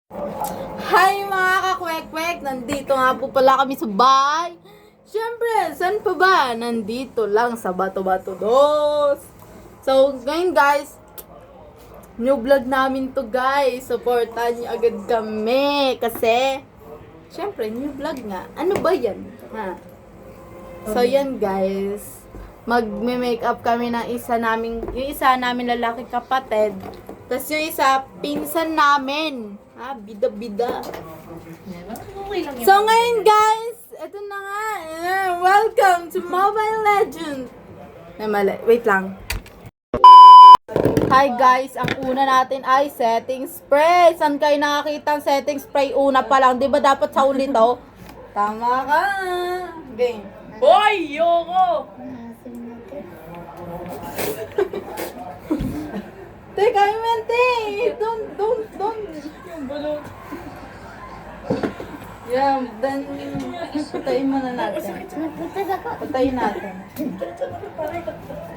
Hi mga kakwek-kwek! Nandito nga po pala kami sa bahay. Siyempre, saan pa ba? Nandito lang sa Bato-Bato Dos. So, ngayon guys, new vlog namin to guys. Supportan niyo agad kami. Kasi, siyempre, new vlog nga. Ano ba yan? Ha? So, yan guys. Magme-makeup kami ng yung isa namin lalaki kapatid. Tapos yung isa, pinsan namin. Ha? Bida-bida. So ngayon guys, ito na nga. Welcome to Mobile Legends. Mali. Wait lang. Hi guys, ang una natin ay setting spray. Saan kayo nakakita ang setting spray? Una pa lang. Di ba dapat sa uli to? Tama ka. Game. Hoy! Yoko! Teka, Mente! Don't. Yung balot. Yeah, then, patayin muna natin. Patayin natin.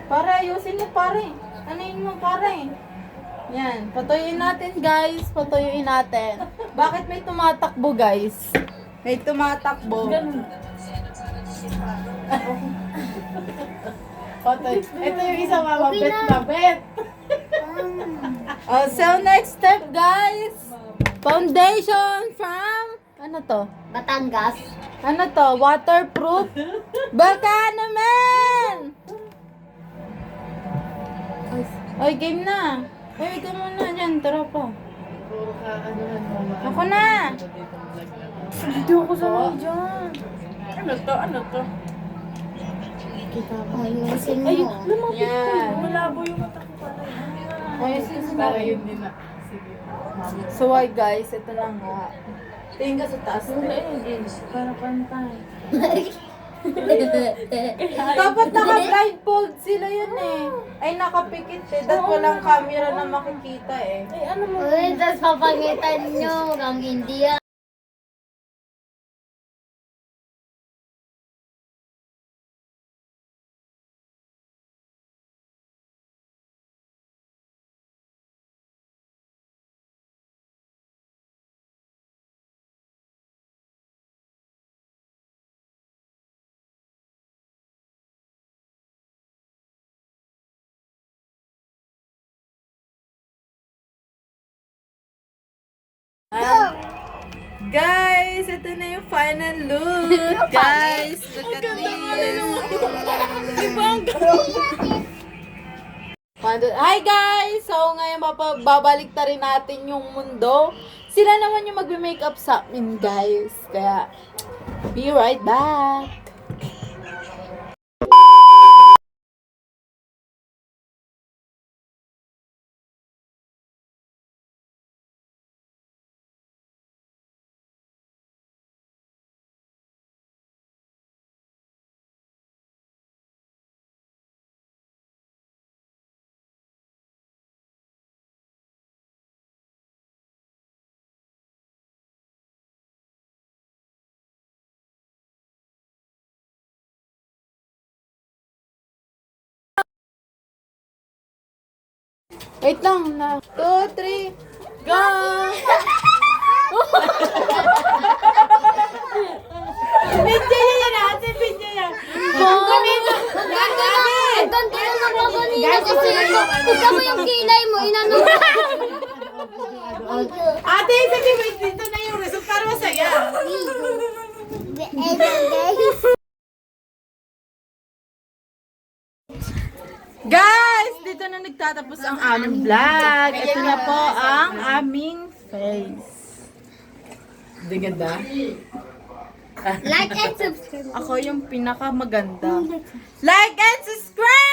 Pare, ayusin mo, pare. Anuin mo, pare. Yan, patuyuin natin, guys. Patuyuin natin. Bakit may tumatakbo, guys? May tumatakbo. Ganun. Patay. Ito yung isa, mababet. Oh, so next step, guys. Foundation from, ano to? Batangas. Ano to? Waterproof? Baka naman! Ay, game na. Ay, ikaw muna dyan. Tara pa. Puro ka, anuhan mo. Ako na. Hindi ako sanay dyan. Ano to? Ano to? Ayusin mo. Ay, lumapit Yan. ko. Malabo yung mata ko pala. Ay, sis, Para yun din na. Sige. So, hi guys. Ito na nga. Tingin ka sa taas. Para pantay. Dapat naka-blindfold sila yun eh. Ay, nakapikit eh. Dahil walang camera na makikita eh. Ay, ano mo? Uy, tas papangitan nyo. Mukhang hindi yan. Guys, ito na yung final look. Guys, look at this. Hi guys! So ngayon babalik ta rin natin yung mundo. Sila naman yung magbe-makeup sa amin guys. Kaya, be right back. Wait lang na. 2, 3, go! Video yan natin, video yan. Ang ganto na naman kanina kasi tignan mo yung kilay mo. Inano mo. Ate, sabi mo, dito na yung result para masaya. Guys, dito na nagtatapos ang aming vlog. Ito na po ang aming face. Hindi ganda? Like and subscribe. Ako yung pinakamaganda. Like and subscribe!